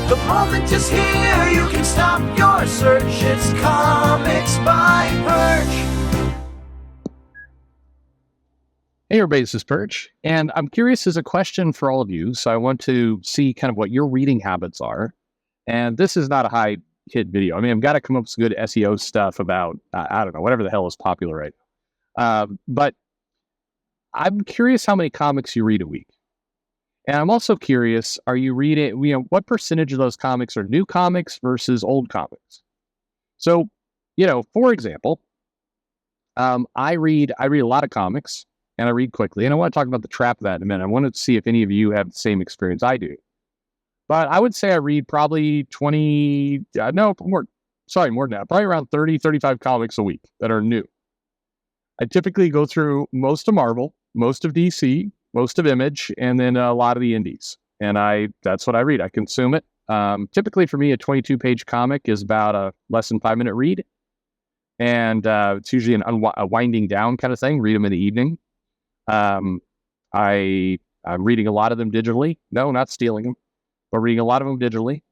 The moment is here, you can stop your search. It's Comics by Perch. Hey everybody, this is Perch, and I'm curious as a question for all of you, so I want to see kind of what your reading habits are. And this is not a high hit video. I mean, I've got to come up with some good SEO stuff about, I don't know, whatever the hell is popular right now. But I'm curious how many comics you read a week. And I'm also curious, are you reading, what percentage of those comics are new comics versus old comics? So, for example, I read a lot of comics and I read quickly. And I want to talk about the trap of that in a minute. I wanted to see if any of you have the same experience I do. But I would say I read probably more than that, probably around 30, 35 comics a week that are new. I typically go through most of Marvel, most of DC, most of Image, and then a lot of the indies. And that's what I read. I consume it. Typically for me, a 22-page comic is about a less than 5-minute read. And it's usually a winding down kind of thing. Read them in the evening. I'm reading a lot of them digitally. No, not stealing them, but reading a lot of them digitally.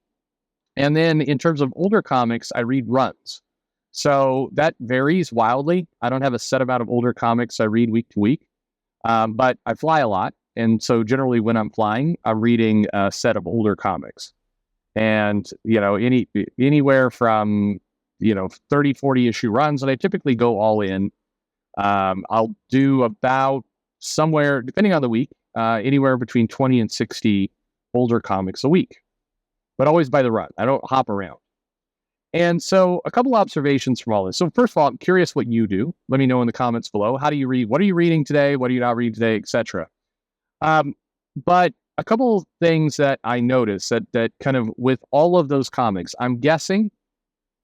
And then in terms of older comics, I read runs. So that varies wildly. I don't have a set amount of older comics I read week to week, but I fly a lot. And so generally when I'm flying, I'm reading a set of older comics. And, anywhere from, 30, 40 issue runs, and I typically go all in. I'll do about somewhere, depending on the week, anywhere between 20 and 60 older comics a week, but always by the run. I don't hop around. And so a couple observations from all this. So first of all, I'm curious what you do. Let me know in the comments below. How do you read? What are you reading today? What are you not reading today, etc. But a couple things that I noticed that kind of with all of those comics, I'm guessing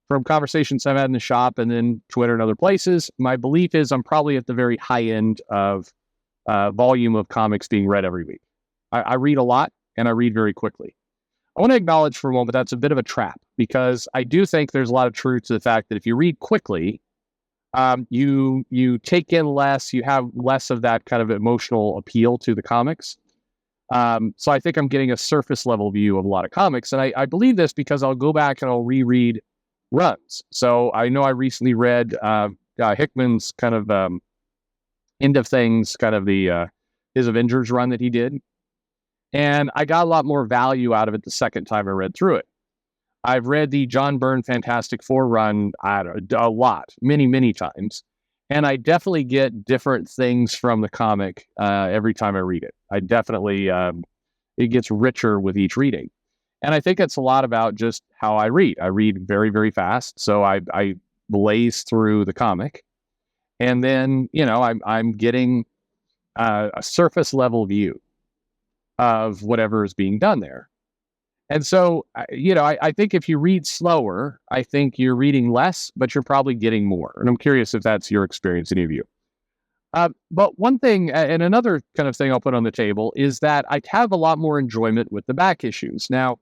from conversations I've had in the shop and then Twitter and other places, my belief is I'm probably at the very high end of volume of comics being read every week. I read a lot and I read very quickly. I want to acknowledge for a moment that's a bit of a trap because I do think there's a lot of truth to the fact that if you read quickly, you take in less, you have less of that kind of emotional appeal to the comics. So I think I'm getting a surface level view of a lot of comics. And I believe this because I'll go back and I'll reread runs. So I know I recently read Hickman's kind of End of Things, kind of his Avengers run that he did. And I got a lot more value out of it the second time I read through it. I've read the John Byrne Fantastic Four run a lot, many, many times. And I definitely get different things from the comic every time I read it. I definitely, it gets richer with each reading. And I think it's a lot about just how I read. I read very, very fast. So I blaze through the comic. And then, I'm getting a surface level view of whatever is being done there. And so, I think if you read slower, I think you're reading less, but you're probably getting more. And I'm curious if that's your experience, any of you. But one thing, and another kind of thing I'll put on the table is that I have a lot more enjoyment with the back issues. Now,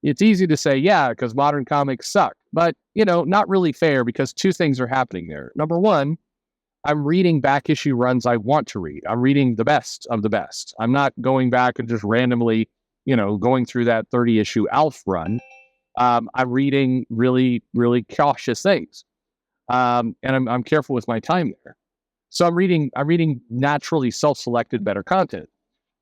it's easy to say, yeah, because modern comics suck. But, not really fair because two things are happening there. Number one, I'm reading back issue runs I want to read. I'm reading the best of the best. I'm not going back and just randomly, going through that 30-issue Alf run. I'm reading really, really cautious things. And I'm careful with my time there. So I'm reading naturally self-selected better content.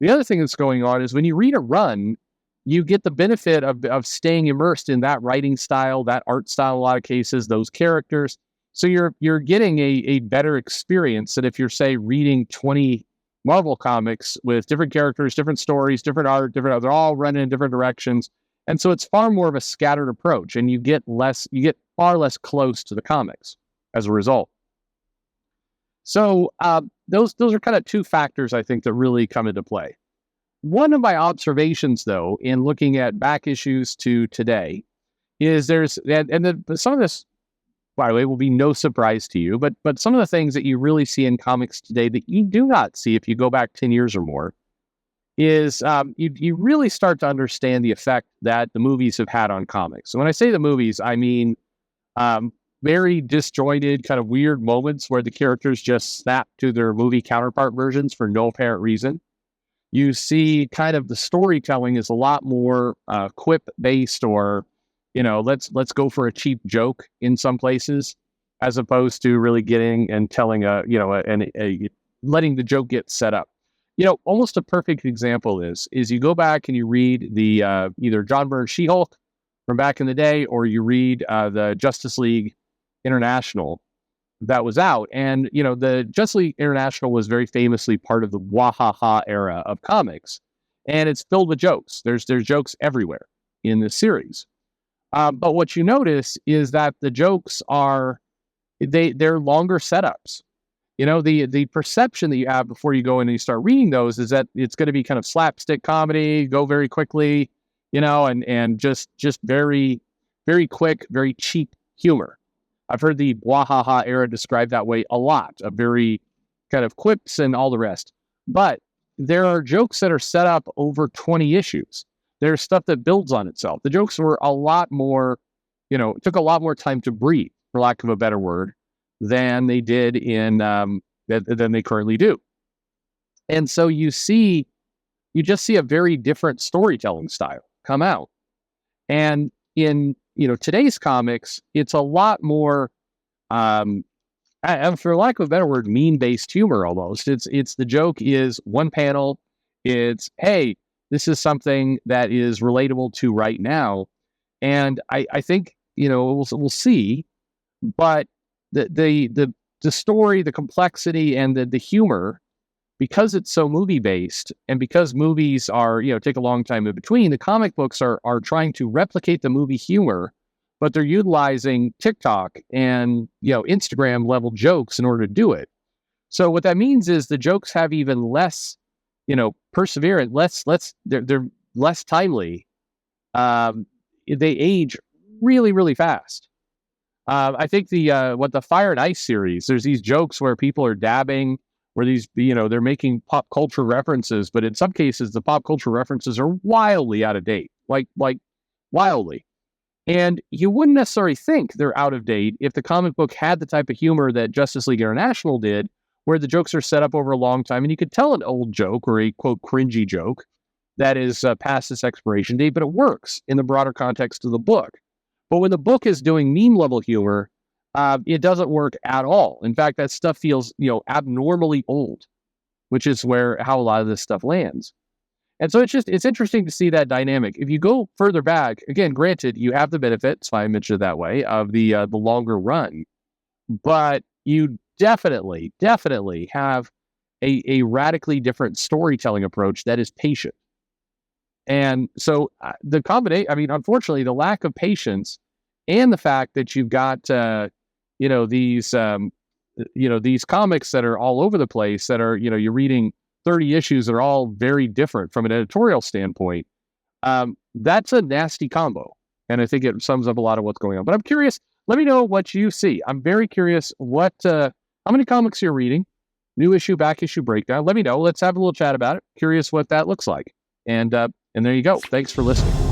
The other thing that's going on is when you read a run, you get the benefit of staying immersed in that writing style, that art style in a lot of cases, those characters. So you're getting a better experience than if you're, say, reading 20 Marvel comics with different characters, different stories, different art, they're all running in different directions. And so it's far more of a scattered approach, and you get far less close to the comics as a result. So those are kind of two factors I think that really come into play. One of my observations, though, in looking at back issues to today is some of this, by the way, will be no surprise to you, but some of the things that you really see in comics today that you do not see if you go back 10 years or more is you really start to understand the effect that the movies have had on comics. So when I say the movies, I mean very disjointed, kind of weird moments where the characters just snap to their movie counterpart versions for no apparent reason. You see kind of the storytelling is a lot more quip based, or let's go for a cheap joke in some places, as opposed to really getting and telling letting the joke get set up. Almost a perfect example is you go back and you read the either John Byrne's She-Hulk from back in the day, or you read the Justice League International that was out. And, the Justice League International was very famously part of the Wahaha era of comics. And it's filled with jokes. There's jokes everywhere in this series. But what you notice is that the jokes they're longer setups. The perception that you have before you go in and you start reading those is that it's going to be kind of slapstick comedy, go very quickly, and just very, very quick, very cheap humor. I've heard the Wahaha era described that way a lot, of very kind of quips and all the rest. But there are jokes that are set up over 20 issues. There's stuff that builds on itself. The jokes were a lot more, it took a lot more time to breathe, for lack of a better word, than they did than they currently do. And so you just see a very different storytelling style come out. And in today's comics, it's a lot more, for lack of a better word, meme-based humor almost. It's the joke is one panel. It's, hey, this is something that is relatable to right now. And I think, we'll see, but the story, the complexity, and the humor, because it's so movie based, and because movies are, take a long time in between, the comic books are trying to replicate the movie humor, but they're utilizing TikTok and, Instagram level jokes in order to do it. So what that means is the jokes have even less, perseverance, they're less timely. They age really, really fast. I think the Fire and Ice series, there's these jokes where people are dabbing, where these, they're making pop culture references, but in some cases, the pop culture references are wildly out of date, like wildly. And you wouldn't necessarily think they're out of date if the comic book had the type of humor that Justice League International did, where the jokes are set up over a long time, and you could tell an old joke or a, quote, cringy joke that is past its expiration date, but it works in the broader context of the book. But when the book is doing meme level humor, it doesn't work at all. In fact, that stuff feels, abnormally old, which is how a lot of this stuff lands. And so it's interesting to see that dynamic. If you go further back, again, granted, you have the benefits, if I mentioned it that way, of the longer run, but you definitely have a radically different storytelling approach that is patient. And so the combination, unfortunately, the lack of patience and the fact that you've got, these comics that are all over the place, that are, you're reading 30 issues that are all very different from an editorial standpoint. That's a nasty combo. And I think it sums up a lot of what's going on. But I'm curious, let me know what you see. I'm very curious how many comics you're reading, new issue, back issue breakdown. Let me know. Let's have a little chat about it. Curious what that looks like. And there you go. Thanks for listening.